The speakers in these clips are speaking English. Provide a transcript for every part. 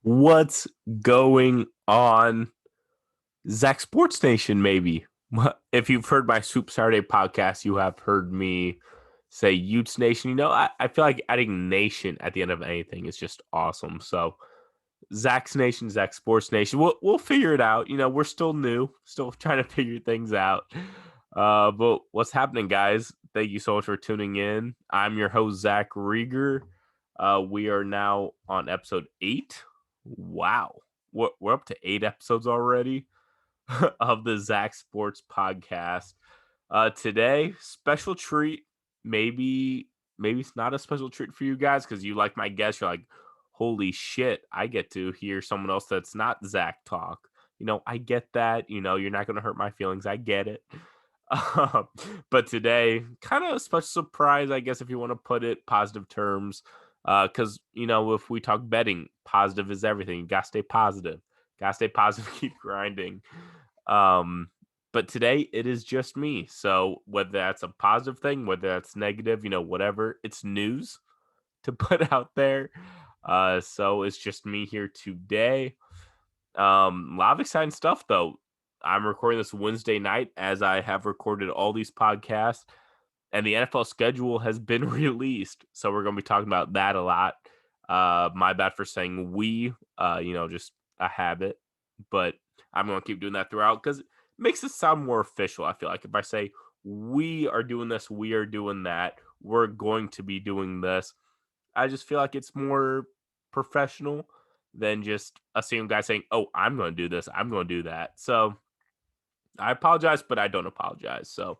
What's going on? Zach Sports Nation, maybe. If you've heard my Soup Saturday podcast, you have heard me say Utes Nation. I feel like adding nation at the end of anything is just awesome. So Zach's Nation, Zach Sports Nation. We'll figure it out. We're still new, still trying to figure things out. But what's happening, guys? Thank you so much for tuning in. I'm your host, Zach Rieger. We are now on episode 8. Wow. We're up to 8 episodes already of the Zach Sports Podcast. Today, special treat. Maybe it's not a special treat for you guys because you like my guest. You're like, holy shit, I get to hear someone else that's not Zach talk. I get that. You're not going to hurt my feelings. I get it. But today, kind of a special surprise, I guess, if you want to put it positive terms. Because, if we talk betting, positive is everything. You got to stay positive. Got to stay positive, keep grinding. But today, it is just me. So whether that's a positive thing, whether that's negative, whatever, it's news to put out there. So it's just me here today. A lot of exciting stuff, though. I'm recording this Wednesday night as I have recorded all these podcasts, and the NFL schedule has been released. So we're going to be talking about that a lot. My bad for saying we, just a habit, but I'm going to keep doing that throughout because it makes it sound more official. I feel like if I say we are doing this, we are doing that, we're going to be doing this, I just feel like it's more professional than just a single guy saying, oh, I'm going to do this, I'm going to do that. So I apologize, but I don't apologize. So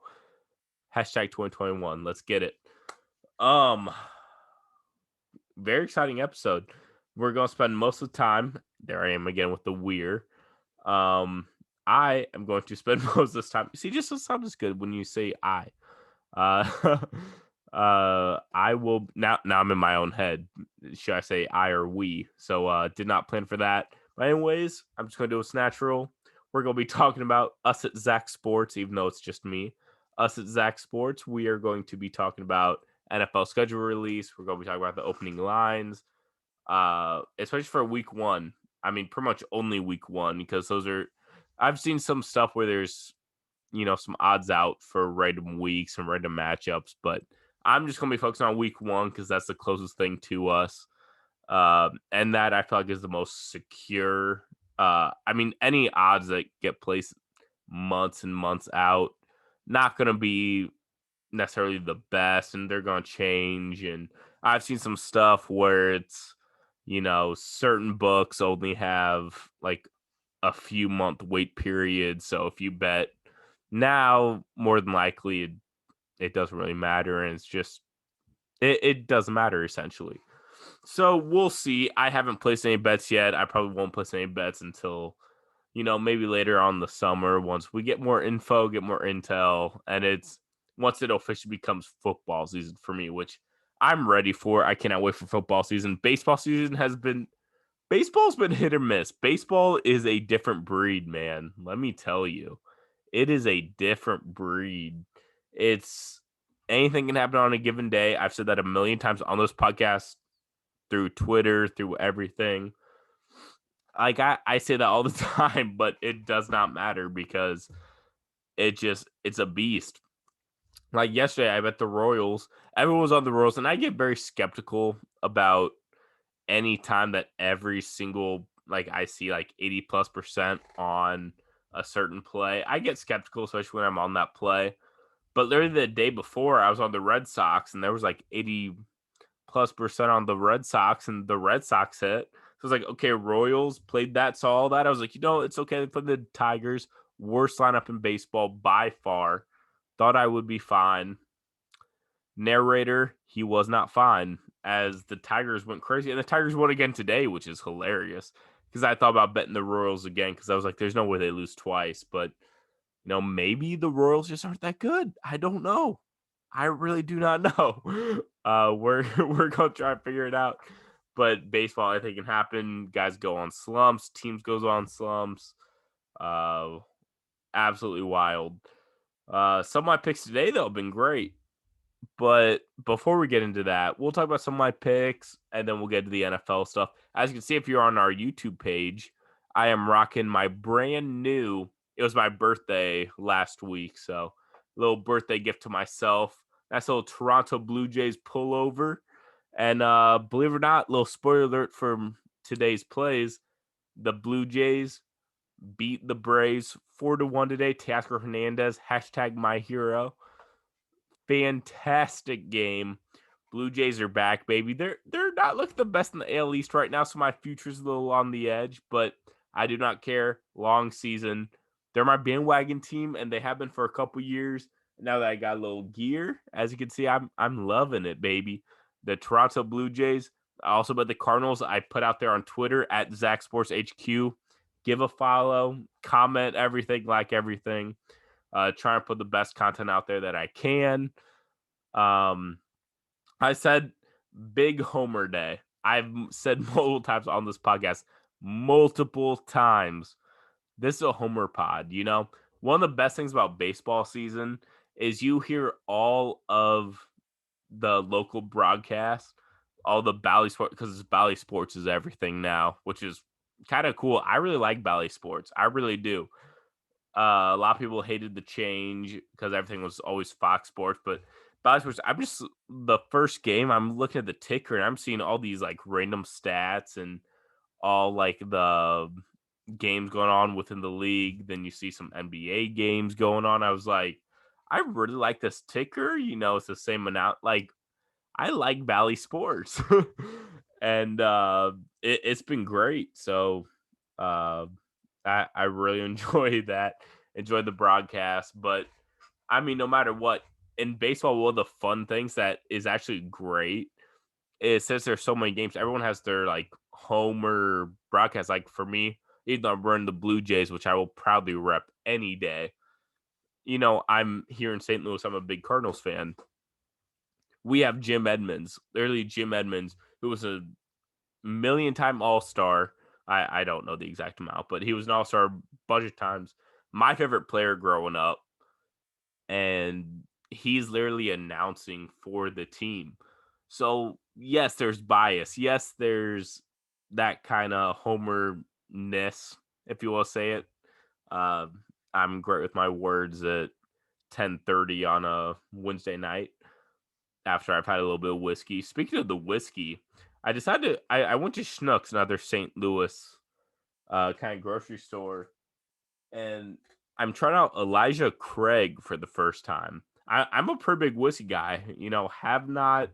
hashtag 2021. Let's get it. Very exciting episode. We're going to spend most of the time. There I am again with the weir. I am going to spend most of this time. See, just sounds good when you say I. I will now I'm in my own head. Should I say I or we? So did not plan for that. But anyways, I'm just going to do what's natural. We're going to be talking about us at Zach Sports, even though it's just me. Us at Zach Sports, we are going to be talking about NFL schedule release. We're going to be talking about the opening lines, especially for week 1. I mean, pretty much only week 1 because I've seen some stuff where there's, some odds out for random weeks and random matchups, but I'm just going to be focusing on week 1 because that's the closest thing to us. And that I feel like is the most secure. Any odds that get placed months and months out, not going to be necessarily the best, and they're going to change. And I've seen some stuff where it's, certain books only have like a few month wait period. So if you bet now, more than likely it doesn't really matter. And it's just, it doesn't matter essentially. So we'll see. I haven't placed any bets yet. I probably won't place any bets until, maybe later on the summer once we get more info, get more intel, and once it officially becomes football season for me, which I'm ready for. I cannot wait for football season. Baseball's been hit or miss. Baseball is a different breed, man. Let me tell you. It is a different breed. It's anything can happen on a given day. I've said that a million times on those podcasts, through Twitter, through everything. Like I say that all the time, but it does not matter because it's a beast. Like yesterday, I bet the Royals. Everyone was on the Royals, and I get very skeptical about any time that every single I see 80+% on a certain play. I get skeptical, especially when I'm on that play. But literally the day before, I was on the Red Sox, and there was 80+% on the Red Sox, and the Red Sox hit. So I was like, okay, Royals played that, saw all that. I was like, it's okay. They played the Tigers. Worst lineup in baseball by far. Thought I would be fine. Narrator, he was not fine as the Tigers went crazy. And the Tigers won again today, which is hilarious because I thought about betting the Royals again because I was like, there's no way they lose twice. But, maybe the Royals just aren't that good. I don't know. I really do not know. We're going to try to figure it out. But baseball, I think, can happen. Guys go on slumps. Teams goes on slumps. Absolutely wild. Some of my picks today, though, have been great. But before we get into that, we'll talk about some of my picks and then we'll get to the NFL stuff. As you can see, if you're on our YouTube page, I am rocking my brand new, it was my birthday last week. So, little birthday gift to myself. That's a little Toronto Blue Jays pullover. And believe it or not, little spoiler alert from today's plays. The Blue Jays beat the Braves 4-1 today. Teoscar Hernandez, hashtag my hero. Fantastic game. Blue Jays are back, baby. They're not looking the best in the AL East right now, so my future's a little on the edge, but I do not care. Long season. They're my bandwagon team, and they have been for a couple years. Now that I got a little gear, as you can see, I'm loving it, baby. The Toronto Blue Jays. Also, but the Cardinals, I put out there on Twitter at Zach Sports HQ. Give a follow, comment everything, like everything. Try and put the best content out there that I can. Um, I said big homer day. I've said multiple times on this podcast, multiple times. This is a homer pod. You know, one of the best things about baseball season is you hear all of the local broadcasts, all the Bally Sports, because Bally Sports is everything now, which is kind of cool. I really like Bally Sports. I really do. A lot of people hated the change because everything was always Fox Sports, but Bally Sports, I'm just the first game. I'm looking at the ticker and I'm seeing all these like random stats and all like the games going on within the league. Then you see some NBA games going on. I was like, I really like this ticker. You know, it's the same amount. Like, I like Bally Sports, and it's been great. So, uh, I really enjoy that. Enjoy the broadcast, but I mean, no matter what, in baseball, one of the fun things that is actually great is since there's so many games, everyone has their like homer broadcast. Like for me, even though I'm running the Blue Jays, which I will proudly rep any day, you know, I'm here in St. Louis. I'm a big Cardinals fan. We have Jim Edmonds, literally Jim Edmonds, who was a million time All Star. I don't know the exact amount, but he was an All Star a bunch of times. My favorite player growing up, and he's literally announcing for the team. So yes, there's bias. Yes, there's that kind of homer-ness, if you will say it. Uh, I'm great with my words at 10:30 on a Wednesday night after I've had a little bit of whiskey. Speaking of the whiskey, I decided I went to Schnucks, another St. Louis kind of grocery store, and I'm trying out Elijah Craig for the first time. I'm a pretty big whiskey guy, you know. Have not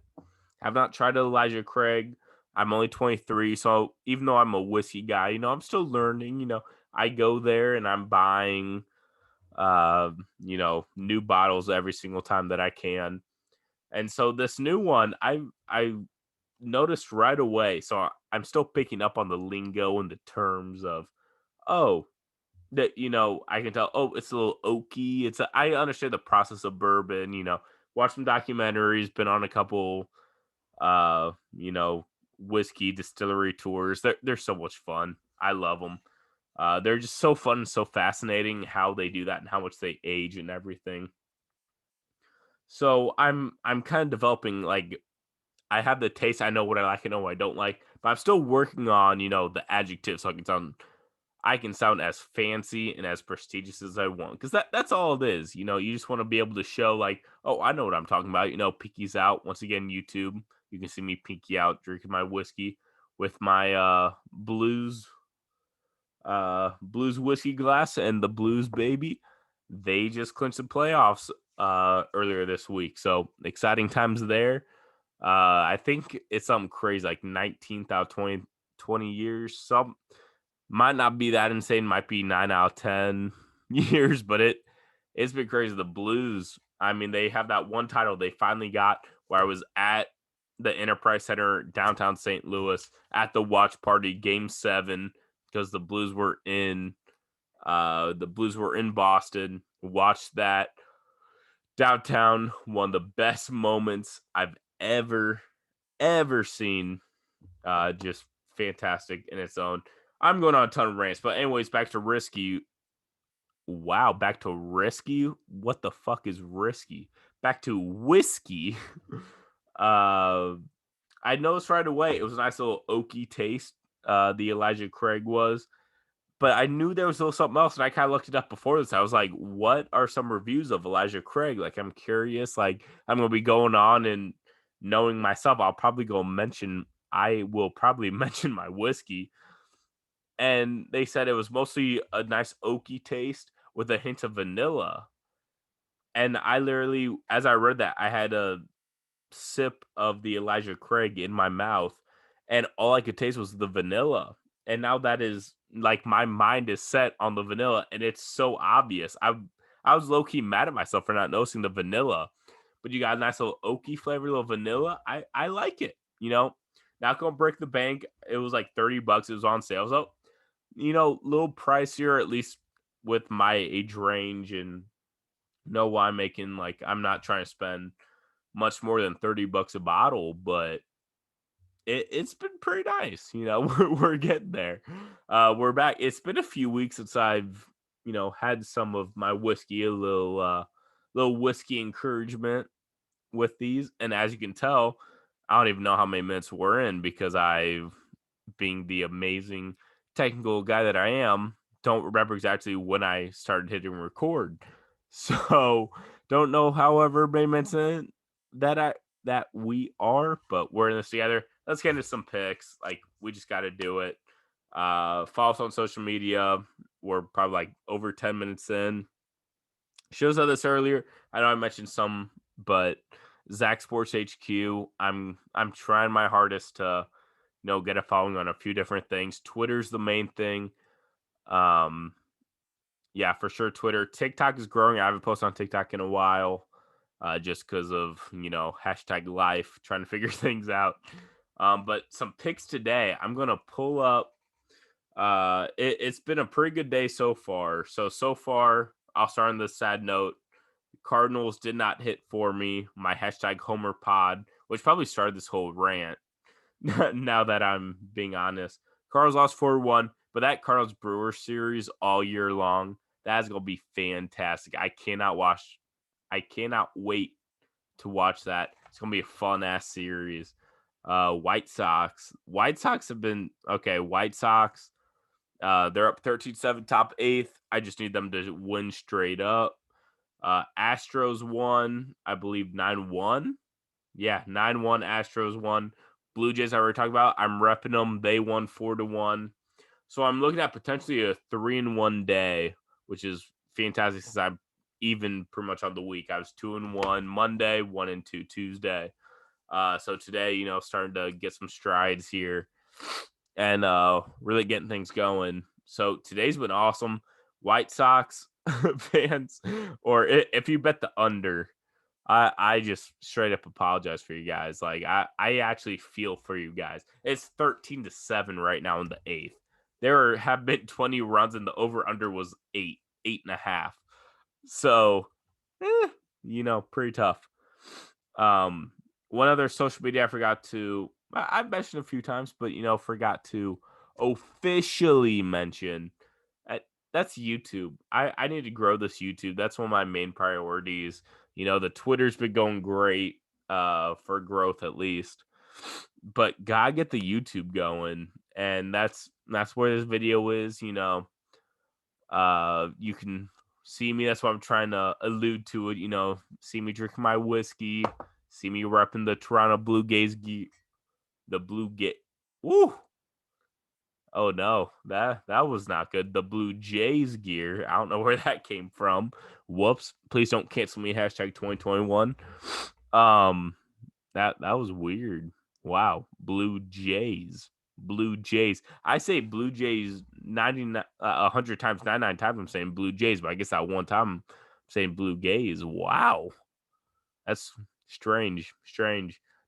tried Elijah Craig. I'm only 23, so even though I'm a whiskey guy, you know, I'm still learning. You know, I go there and I'm buying, you know, new bottles every single time that I can. And so this new one, I noticed right away. So I'm still picking up on the lingo and the terms of, oh, that, you know, I can tell, oh, it's a little oaky. I understand the process of bourbon, you know, watch some documentaries, been on a couple you know, whiskey distillery tours. They're so much fun. I love them. They're just so fun and so fascinating how they do that and how much they age and everything. So I'm kind of developing like I have the taste. I know what I like. I know what I don't like. But I'm still working on, you know, the adjectives so I can sound as fancy and as prestigious as I want. Because that's all it is. You know, you just want to be able to show like, oh, I know what I'm talking about. You know, Pinky's out. Once again, YouTube. You can see me pinky out drinking my whiskey with my blues whiskey glass and the blues baby. They just clinched the playoffs earlier this week. So exciting times there. I think it's something crazy, like 19th out of 20 years. Some might not be that insane, might be 9 out of 10 years, but it's been crazy. The Blues, I mean, they have that one title they finally got where I was at the Enterprise Center downtown St. Louis at the watch party game 7 because the Blues were in Boston. Watched that downtown, one of the best moments I've ever seen. Just fantastic in its own. I'm going on a ton of rants, but anyways, back to Risky. Wow, back to Risky. What the fuck is Risky? back to whiskey. uh, I noticed right away it was a nice little oaky taste. The Elijah Craig was, but I knew there was a little something else, and I kind of looked it up before this. I was like, "What are some reviews of Elijah Craig?" Like, I'm curious. Like, I'm gonna be going on and knowing myself, I'll probably go mention. I will probably mention my whiskey, and they said it was mostly a nice oaky taste with a hint of vanilla. And I literally, as I read that, I had a sip of the Elijah Craig in my mouth, and all I could taste was the vanilla. And now that is like my mind is set on the vanilla, and it's so obvious. I was low key mad at myself for not noticing the vanilla, but you got a nice little oaky flavor, little vanilla. I like it. Not gonna break the bank. It was like $30. It was on sale, so little pricier at least with my age range and know why I'm making like I'm not trying to spend much more than $30 a bottle, but it's been pretty nice. We're getting there. We're back. It's been a few weeks since I've had some of my whiskey, a little whiskey encouragement with these, and as you can tell, I don't even know how many minutes we're in because I've, being the amazing technical guy that I am, don't remember exactly when I started hitting record. So don't know however many minutes in that we are, but we're in this together. Let's get into some picks. Like, we just got to do it. Follow us on social media. We're probably like over 10 minutes in. Shows said this earlier. I know I mentioned some, but Zach Sports HQ. I'm trying my hardest to get a following on a few different things. Twitter's the main thing. Yeah, for sure. Twitter, TikTok is growing. I haven't posted on TikTok in a while, just because of hashtag life, trying to figure things out. But some picks today. I'm gonna pull up. It's been a pretty good day so far. So far, I'll start on this sad note. Cardinals did not hit for me. My hashtag Homer Pod, which probably started this whole rant. Now that I'm being honest, Cardinals lost 4-1, but that Cardinals Brewers series all year long, that's gonna be fantastic. I cannot wait to watch that. It's gonna be a fun ass series. White Sox have been okay. White Sox, they're up 13-7, top 8th. I just need them to win straight up. Astros won, I believe 9-1. Yeah, 9-1. Astros won. Blue Jays I already talked about. I'm repping them. They won 4-1. So I'm looking at potentially a 3-1 day, which is fantastic since I'm even pretty much on the week. I was 2-1 Monday, 1-2 Tuesday. So today, starting to get some strides here and really getting things going. So today's been awesome. White Sox fans, or if you bet the under, I just straight up apologize for you guys. Like, I actually feel for you guys. It's 13-7 right now in the 8th. There have been 20 runs and the over under was 8.5. So, pretty tough. One other social media I forgot to, I've mentioned a few times, but forgot to officially mention. That's YouTube. I need to grow this YouTube. That's one of my main priorities. The Twitter's been going great for growth at least, but gotta get the YouTube going, and that's where this video is. You can see me. That's what I'm trying to allude to it. See me drinking my whiskey, see me repping the Toronto Blue Jays gear, the Blue Gate. Woo! Oh no, that was not good. The Blue Jays gear. I don't know where that came from. Whoops. Please don't cancel me. Hashtag 2021. That was weird. Wow. Blue Jays. Blue Jays. I say Blue Jays 99 100 times, 99 times I'm saying Blue Jays, but I guess that one time I'm saying Blue Gays. Wow. That's strange.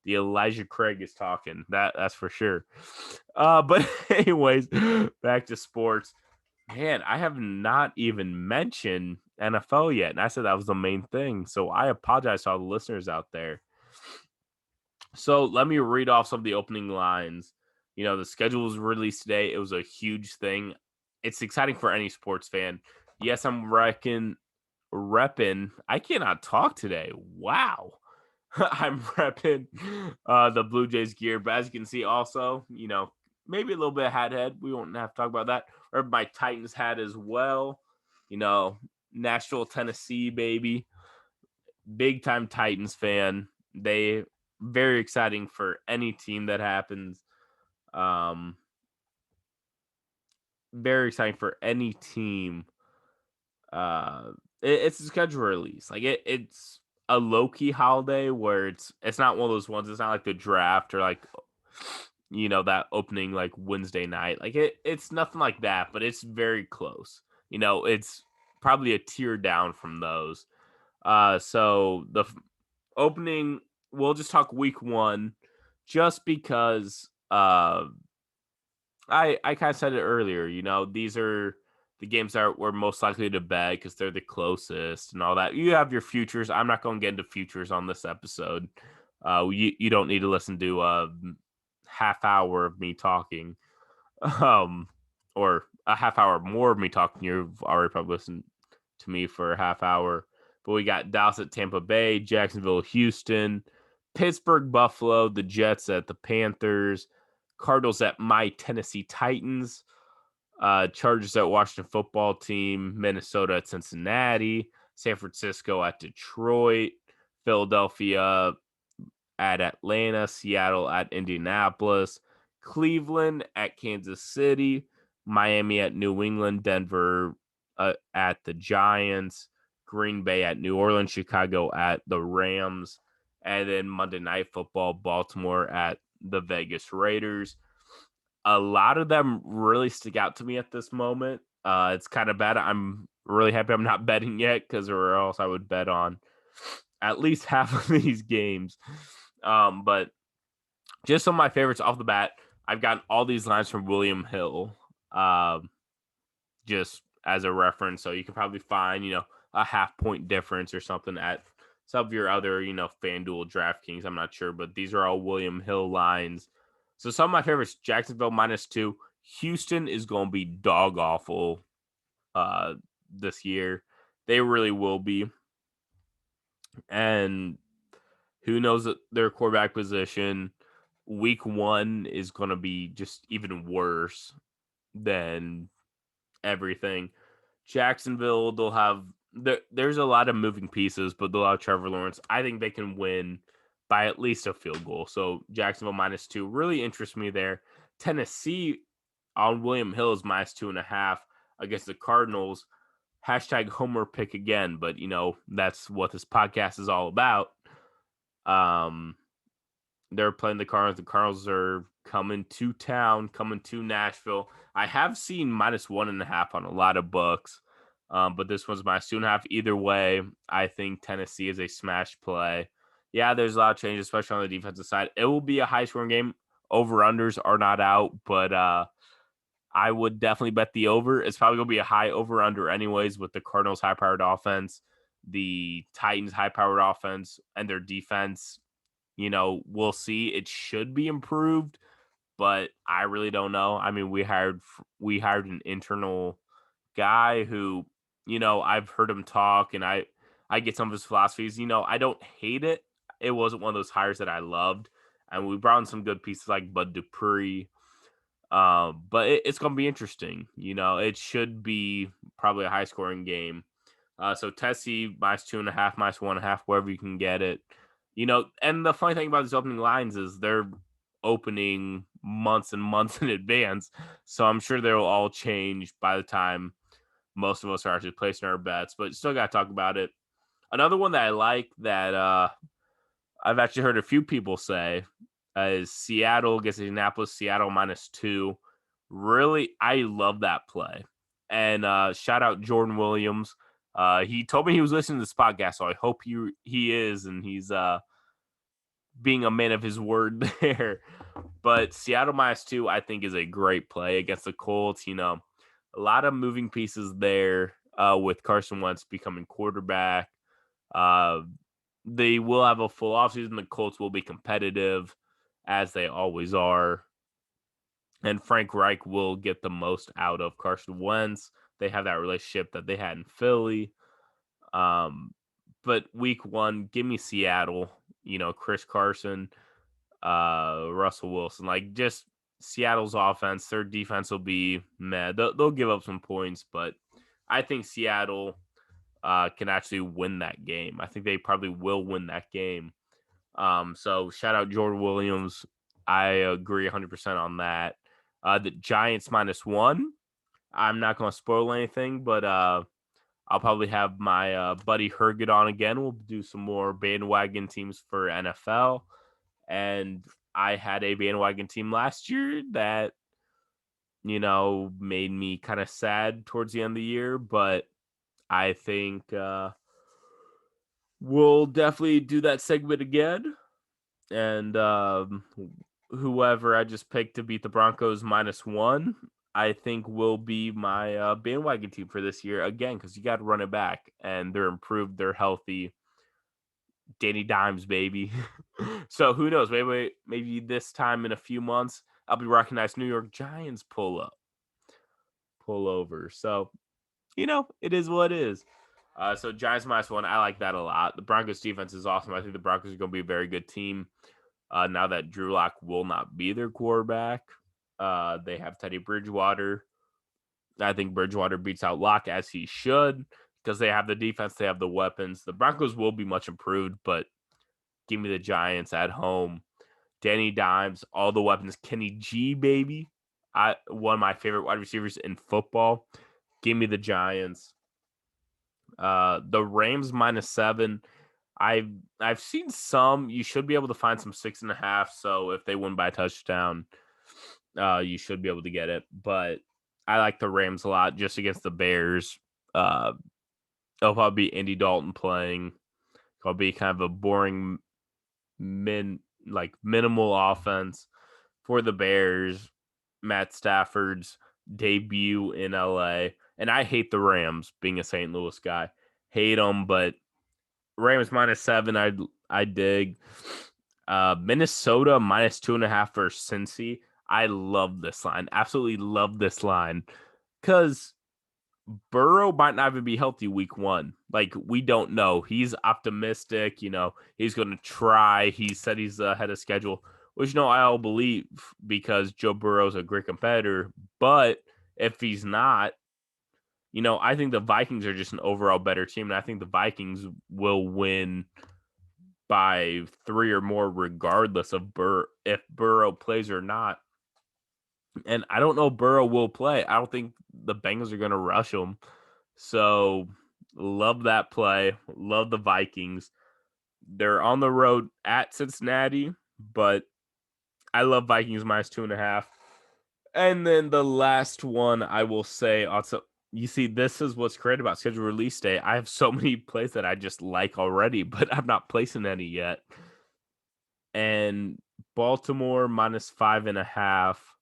The Elijah Craig is talking. That's for sure. But anyways, back to sports. Man, I have not even mentioned NFL yet, and I said that was the main thing. So I apologize to all the listeners out there. So let me read off some of the opening lines. The schedule was released today. It was a huge thing. It's exciting for any sports fan. Yes, I'm repping. I cannot talk today. Wow. I'm repping the Blue Jays gear, but as you can see, also, maybe a little bit of hat head. We won't have to talk about that. Or my Titans hat as well. You know, Nashville, Tennessee, baby. Big time Titans fan. They very exciting for any team that happens. Um, very exciting for any team. Uh, it's a schedule release. Like it's a low key holiday where it's not one of those ones. It's not like the draft or like that opening like Wednesday night. Like it's nothing like that, but it's very close. It's probably a tier down from those. So the opening, we'll just talk week one, just because I kind of said it earlier. These are the games that we're most likely to bet because they're the closest and all that. You have your futures. I'm not going to get into futures on this episode. You don't need to listen to a half hour of me talking, um, or a half hour more of me talking. You've already probably listened to me for a half hour. But we got Dallas at Tampa Bay, Jacksonville, Houston, Pittsburgh, Buffalo, the Jets at the Panthers, Cardinals at my Tennessee Titans, Chargers at Washington Football Team, Minnesota at Cincinnati, San Francisco at Detroit, Philadelphia at Atlanta, Seattle at Indianapolis, Cleveland at Kansas City, Miami at New England, Denver at the Giants, Green Bay at New Orleans, Chicago at the Rams, and then Monday Night Football, Baltimore at the Vegas Raiders. A lot of them really stick out to me at this moment. It's kind of bad. I'm really happy I'm not betting yet because or else I would bet on at least half of these games. But just some of my favorites off the bat. I've gotten all these lines from William Hill, just as a reference. So you can probably find, a half point difference or something at some of your other, FanDuel, DraftKings. I'm not sure, but these are all William Hill lines. So some of my favorites: Jacksonville -2. Houston is going to be dog awful this year. They really will be. And who knows their quarterback position? Week one is going to be just even worse than everything. Jacksonville, they'll have there's a lot of moving pieces, but they'll have Trevor Lawrence. I think they can win by at least a field goal. So Jacksonville -2 really interests me there. Tennessee on William Hill is -2.5 against the Cardinals. Hashtag Homer pick again, but that's what this podcast is all about. They're playing the Cardinals. The Cardinals are coming to town, coming to Nashville. I have seen -1.5 on a lot of books, but this one's -2.5. Either way, I think Tennessee is a smash play. Yeah, there's a lot of changes, especially on the defensive side. It will be a high-scoring game. Over-unders are not out, but I would definitely bet the over. It's probably going to be a high over-under anyways with the Cardinals' high-powered offense, the Titans' high-powered offense, and their defense. We'll see. It should be improved, but I really don't know. I mean, we hired an internal guy who, I've heard him talk, and I get some of his philosophies. I don't hate it. It wasn't one of those hires that I loved, and we brought in some good pieces like Bud Dupree. But it's going to be interesting. It should be probably a high scoring game. So Tennessee -2.5, -1.5, wherever you can get it. And the funny thing about these opening lines is they're opening months and months in advance. So I'm sure they'll all change by the time most of us are actually placing our bets, but still got to talk about it. Another one that I like that I've actually heard a few people say is Seattle against Indianapolis, Seattle -2. Really, I love that play. And shout out Jordan Williams. He told me he was listening to this podcast, so I hope he is, and he's being a man of his word there. But Seattle -2, I think, is a great play against the Colts. A lot of moving pieces there with Carson Wentz becoming quarterback. They will have a full offseason. The Colts will be competitive, as they always are. And Frank Reich will get the most out of Carson Wentz. They have that relationship that they had in Philly. But week 1, give me Seattle. Chris Carson, Russell Wilson, like just Seattle's offense. Their defense will be meh. They'll give up some points, but I think Seattle can actually win that game. I think they probably will win that game. So shout out Jordan Williams. I agree 100% on that. The Giants -1. I'm not going to spoil anything, but I'll probably have my buddy Herget on again. We'll do some more bandwagon teams for NFL. And I had a bandwagon team last year that, made me kind of sad towards the end of the year. But I think we'll definitely do that segment again. And whoever I just picked to beat the Broncos -1, I think will be my bandwagon team for this year again, because you got to run it back, and they're improved, they're healthy. Danny Dimes, baby. So who knows? Maybe this time in a few months, I'll be rocking nice New York Giants pull over. So it is what it is. So Giants -1, I like that a lot. The Broncos defense is awesome. I think the Broncos are going to be a very good team. Now that Drew Lock will not be their quarterback, they have Teddy Bridgewater. I think Bridgewater beats out Lock, as he should, because they have the defense, they have the weapons. The Broncos will be much improved, but give me the Giants at home. Danny Dimes, all the weapons. Kenny G, baby. One of my favorite wide receivers in football. Give me the Giants. The Rams -7. I've seen some. You should be able to find some 6.5. So if they win by a touchdown, you should be able to get it. But I like the Rams a lot just against the Bears. It'll probably be Andy Dalton playing. It'll be kind of a boring, minimal offense for the Bears. Matt Stafford's debut in LA. And I hate the Rams, being a St. Louis guy. Hate them, but Rams -7, I dig. Minnesota -2.5 for Cincy. I love this line. Absolutely love this line. Because Burrow might not even be healthy week 1. Like, we don't know. He's optimistic. He's going to try. He said he's ahead of schedule, which, I'll believe, because Joe Burrow's a great competitor. But if he's not, I think the Vikings are just an overall better team, and I think the Vikings will win by 3 or more, regardless of if Burrow plays or not. And I don't know if Burrow will play. I don't think the Bengals are going to rush him. So love that play. Love the Vikings. They're on the road at Cincinnati, but I love Vikings -2.5. And then the last one I will say also. You see, this is what's great about schedule release day. I have so many plays that I just like already, but I'm not placing any yet. And Baltimore -5.5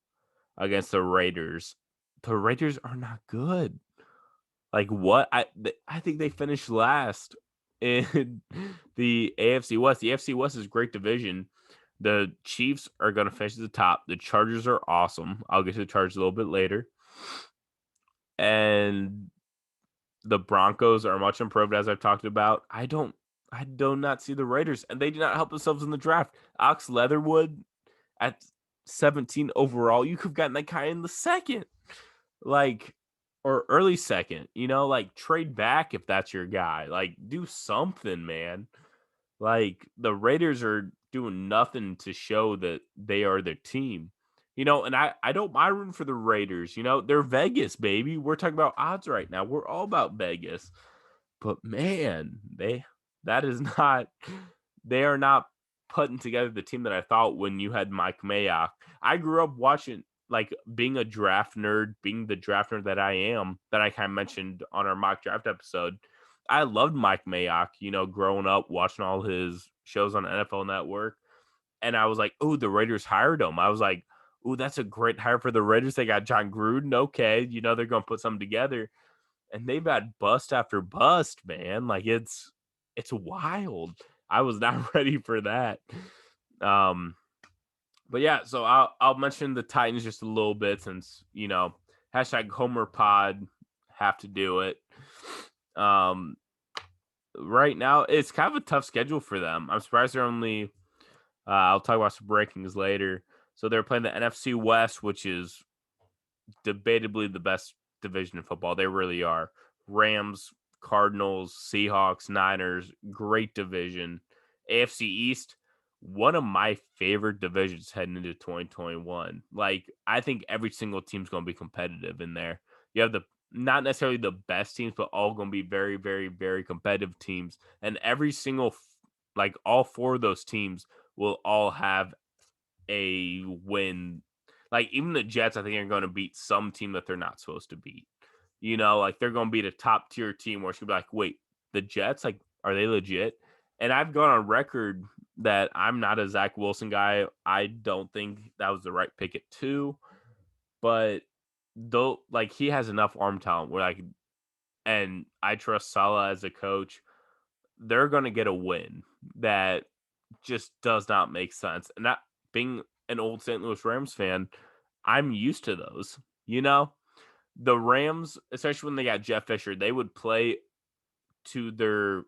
against the Raiders. The Raiders are not good. Like, what? I think they finished last in the AFC West. The AFC West is a great division. The Chiefs are going to finish at the top. The Chargers are awesome. I'll get to the Chargers a little bit later. And the Broncos are much improved, as I've talked about. I do not see the Raiders, and they did not help themselves in the draft. Ox Leatherwood at 17 overall. You could have gotten that guy in the second, or early second. Trade back if that's your guy. Do something, man. The Raiders are doing nothing to show that they are their team. And I don't mind rooting for the Raiders. They're Vegas, baby. We're talking about odds right now. We're all about Vegas. But man, they are not putting together the team that I thought when you had Mike Mayock. I grew up watching, being a draft nerd, being the draft nerd that I am, that I kind of mentioned on our mock draft episode. I loved Mike Mayock, growing up, watching all his shows on NFL Network. And I was like, oh, the Raiders hired him. I was like, oh, that's a great hire for the Raiders. They got John Gruden. Okay, they're going to put something together. And they've had bust after bust, man. It's wild. I was not ready for that. But yeah, so I'll mention the Titans just a little bit since, #HomerPod have to do it. right now it's kind of a tough schedule for them. I'm surprised they're only. I'll talk about some rankings later. So they're playing the NFC West, which is debatably the best division in football. They really are. Rams, Cardinals, Seahawks, Niners, great division. AFC East, one of my favorite divisions heading into 2021. Like, I think every single team's going to be competitive in there. You have the not necessarily the best teams, but all going to be very, very, very competitive teams. And every single, like, all four of those teams will all have a win. Like, even the Jets, I think, are going to beat some team that they're not supposed to beat. Like, they're going to beat a top tier team where it's going to be like, wait, the Jets, like, are they legit? And I've gone on record that I'm not a Zach Wilson guy. I don't think that was the right pick at 2. But though, like, he has enough arm talent where and I trust Salah as a coach. They're going to get a win that just does not make sense. And that being an old St. Louis Rams fan, I'm used to those. The Rams, especially when they got Jeff Fisher, they would play to their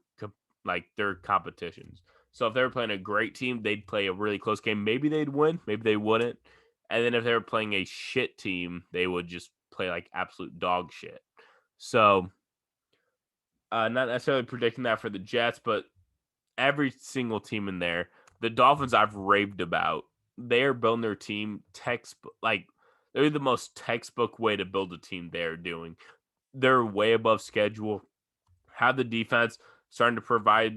competitions. So if they were playing a great team, they'd play a really close game. Maybe they'd win, maybe they wouldn't. And then if they were playing a shit team, they would just play like absolute dog shit. So not necessarily predicting that for the Jets, but every single team in there, the Dolphins I've raved about, they're building their team textbook. Like, they're the most textbook way to build a team they're doing. They're way above schedule, have the defense starting to provide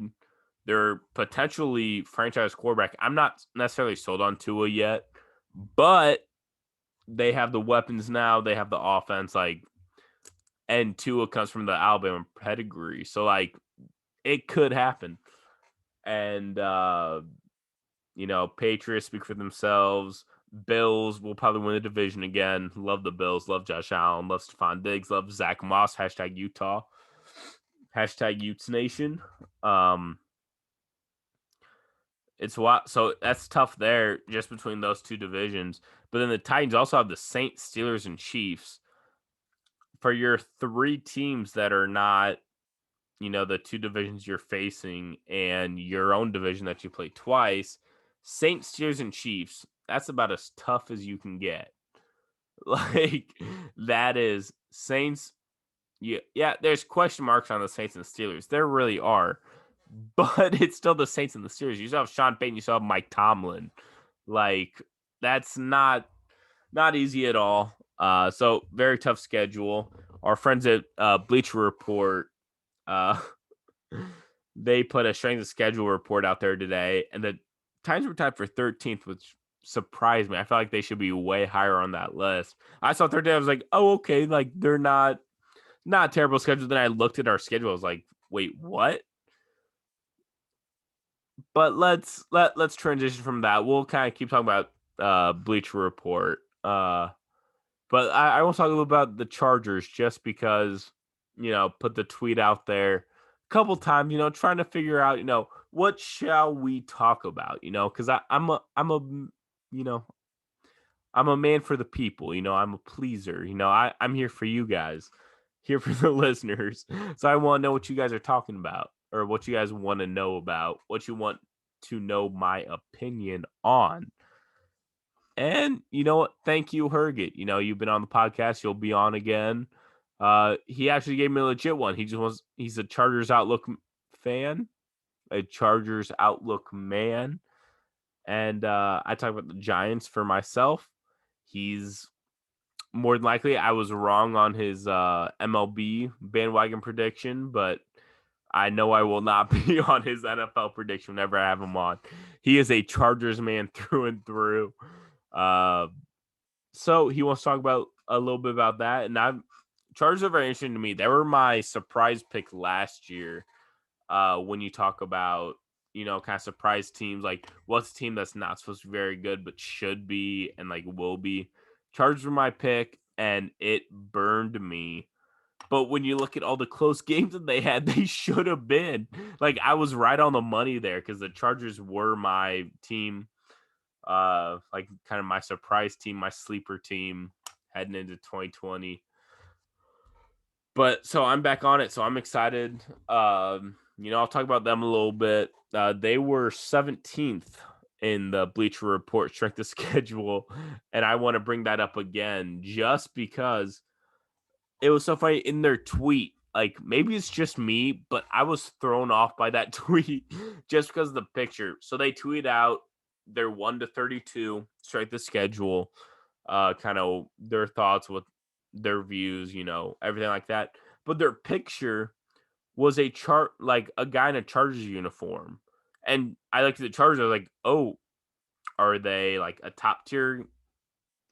their potentially franchise quarterback. I'm not necessarily sold on Tua yet, but they have the weapons now. They have the offense, and Tua comes from the Alabama pedigree. So, it could happen. And, Patriots speak for themselves. Bills will probably win the division again. Love the Bills. Love Josh Allen. Love Stephon Diggs. Love Zach Moss. Hashtag Utah. Hashtag Utes Nation. It's a lot. So that's tough there just between those two divisions. But then the Titans also have the Saints, Steelers, and Chiefs. For your 3 teams that are not, the 2 divisions you're facing and your own division that you play twice, Saints, Steelers, and Chiefs, that's about as tough as you can get. Like, that is Saints. Yeah, there's question marks on the Saints and the Steelers. There really are. But it's still the Saints and the Steelers. You still have Sean Payton. You still have Mike Tomlin. Like, that's not easy at all. So very tough schedule. Our friends at Bleacher Report, they put a strength of schedule report out there today, and the Titans were tied for 13th, which surprised me. I felt like they should be way higher on that list. I saw 13th. I was like, oh, okay. Like, they're not a terrible schedule. Then I looked at our schedule. I was like, wait, what? But let's transition from that. We'll kind of keep talking about Bleacher Report. But I want to talk a little about the Chargers just because, put the tweet out there a couple times, trying to figure out, what shall we talk about, because I'm a man for the people, I'm a pleaser, I'm here for you guys, here for the listeners. So I want to know what you guys are talking about or what you guys want to know about, what you want to know my opinion on. And you know what? Thank you, Herget. You've been on the podcast. You'll be on again. He actually gave me a legit one. He's a Chargers Outlook fan, a Chargers Outlook man. And I talk about the Giants for myself. He's more than likely, I was wrong on his MLB bandwagon prediction, but I know I will not be on his NFL prediction whenever I have him on. He is a Chargers man through and through. So he wants to talk about a little bit about that. And Chargers are very interesting to me. They were my surprise pick last year. When you talk about, kind of surprise teams, like what's a team that's not supposed to be very good, but should be and will be. Chargers were my pick, and it burned me. But when you look at all the close games that they had, they should have been. I was right on the money there because the Chargers were my team. Kind of my surprise team, my sleeper team heading into 2020. But so I'm back on it, so I'm excited. I'll talk about them a little bit. They were 17th in the Bleacher Report strength of schedule, and I want to bring that up again just because it was so funny in their tweet. Like, maybe it's just me, but I was thrown off by that tweet just because of the picture. So they tweet out their 1-32 strength of schedule, kind of their thoughts with their views, everything like that. But their picture was a chart, like a guy in a Chargers uniform. And I looked at the Chargers, I was like, oh, are they like a top tier?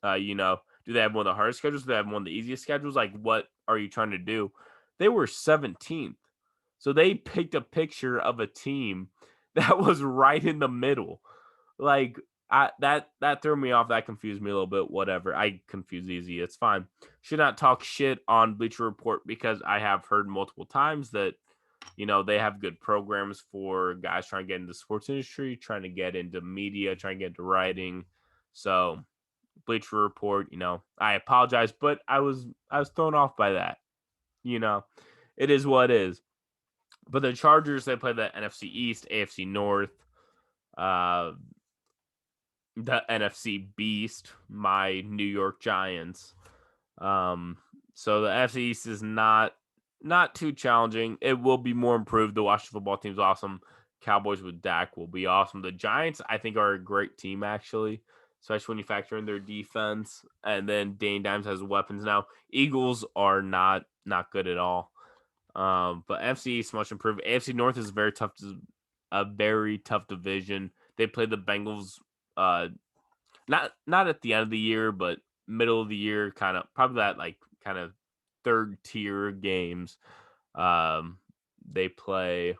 Do they have one of the hardest schedules? Do they have one of the easiest schedules? Like, what are you trying to do? They were 17th. So they picked a picture of a team that was right in the middle. Like, that threw me off. That confused me a little bit. Whatever. I confuse easy. It's fine. Should not talk shit on Bleacher Report because I have heard multiple times that they have good programs for guys trying to get into the sports industry, trying to get into media, trying to get into writing. So Bleacher Report, I apologize, but I was thrown off by that. It is what it is. But the Chargers, they play the NFC East, AFC North, the NFC Beast, my New York Giants. So the NFC East is not too challenging. It will be more improved. The Washington football team's awesome. Cowboys with Dak will be awesome. The Giants, I think, are a great team, actually, especially when you factor in their defense. And then Dane Dimes has weapons now. Eagles are not good at all. But NFC East much improved. AFC North is a very tough division. They play the Bengals, not at the end of the year, but middle of the year, kind of probably that like kind of third tier games. They play.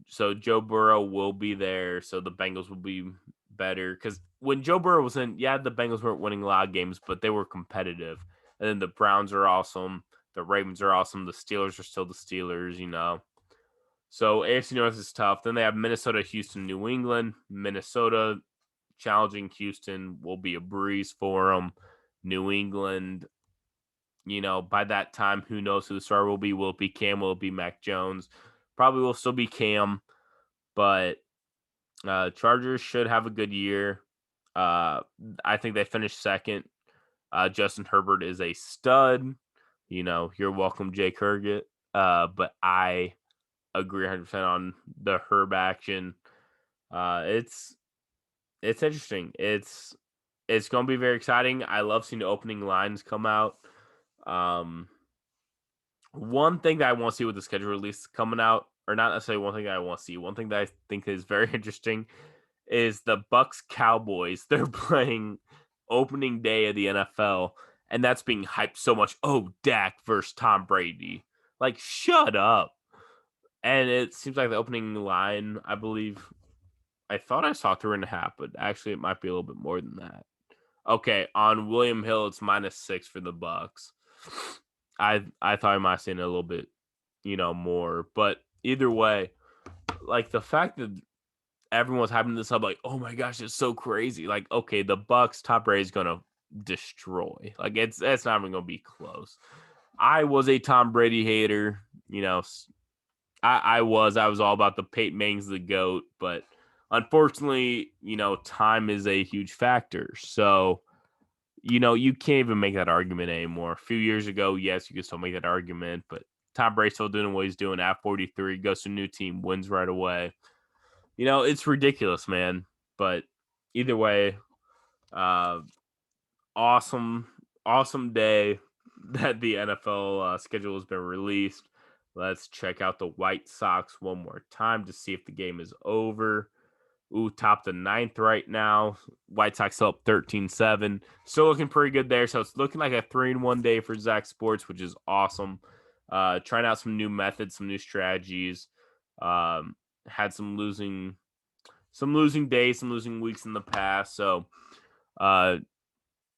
So Joe Burrow will be there. So the Bengals will be better because when Joe Burrow was in, the Bengals weren't winning a lot of games, but they were competitive. And then the Browns are awesome. The Ravens are awesome. The Steelers are still the Steelers, So AFC North is tough. Then they have Minnesota, Houston, New England. Minnesota challenging Houston will be a breeze for them. New England, by that time, who knows who the star will be? Will it be Cam? Will it be Mac Jones? Probably will still be Cam, but Chargers should have a good year. I think they finished second. Justin Herbert is a stud. You're welcome, Jay Kurgett. But I agree 100% on the Herb action. It's interesting. It's going to be very exciting. I love seeing the opening lines come out. One thing that I want to see with the schedule release coming out, or not necessarily one thing that I want to see, one thing that I think is very interesting is the Bucks Cowboys. They're playing opening day of the NFL, and that's being hyped so much. Oh, Dak versus Tom Brady. Like, shut up. And it seems like the opening line, I believe, I thought I saw 3.5, but actually it might be a little bit more than that. Okay, on William Hill, it's -6 for the Bucks. I thought I might have seen it a little bit, more. But either way, like the fact that everyone's having this up, like, oh my gosh, it's so crazy. Like, okay, the Bucks, Tom Brady's gonna destroy. Like, it's not even gonna be close. I was a Tom Brady hater, I was all about the Peyton Manning's the GOAT, but unfortunately, time is a huge factor. So, you can't even make that argument anymore. A few years ago, yes, you could still make that argument, but Tom Brady's still doing what he's doing at 43, goes to a new team, wins right away. It's ridiculous, man. But either way, awesome day that the NFL schedule has been released. Let's check out the White Sox one more time to see if the game is over. Ooh, top the 9th right now. White Sox still up 13-7. Still looking pretty good there. So it's looking like a 3-1 day for Zach Sports, which is awesome. Trying out some new methods, some new strategies. Had some losing days, some losing weeks in the past. So,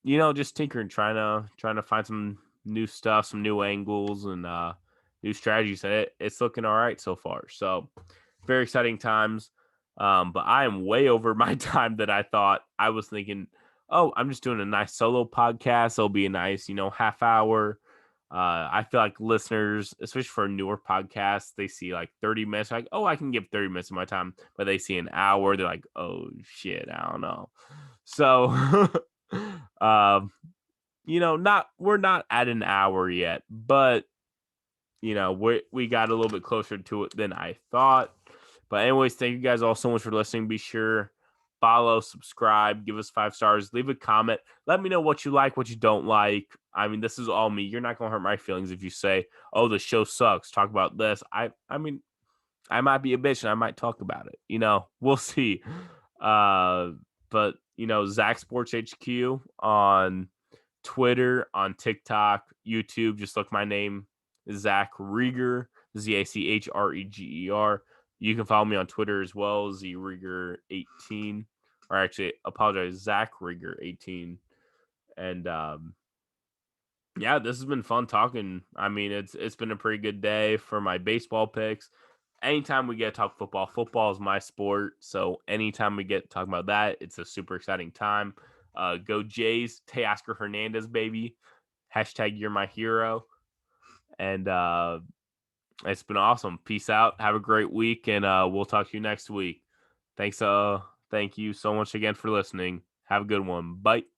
just tinkering, trying to find some new stuff, some new angles, and new strategies. And it's looking all right so far. So, very exciting times. But I am way over my time that I thought. I was thinking, oh, I'm just doing a nice solo podcast. It'll be a nice, half hour. I feel like listeners, especially for a newer podcast, they see like 30 minutes, like, oh, I can give 30 minutes of my time, but they see an hour, they're like, oh shit, I don't know. So, we're not at an hour yet, but we got a little bit closer to it than I thought. But anyways, thank you guys all so much for listening. Be sure follow, subscribe, give us 5 stars, leave a comment. Let me know what you like, what you don't like. I mean, this is all me. You're not gonna hurt my feelings if you say, "Oh, the show sucks. Talk about this." I mean, I might be a bitch and I might talk about it. We'll see. Uh, but Zach Sports HQ on Twitter, on TikTok, YouTube. Just look my name, Zach Rieger, ZACHREGER. You can follow me on Twitter as well, ZRieger18. Or actually, apologize, Zach Rieger 18. And yeah, this has been fun talking. I mean, it's been a pretty good day for my baseball picks. Anytime we get to talk football, football is my sport. So anytime we get to talk about that, it's a super exciting time. Go Jays, Teoscar Hernandez, baby. Hashtag you're my hero. And it's been awesome. Peace out. Have a great week, and we'll talk to you next week. Thanks. Thank you so much again for listening. Have a good one. Bye.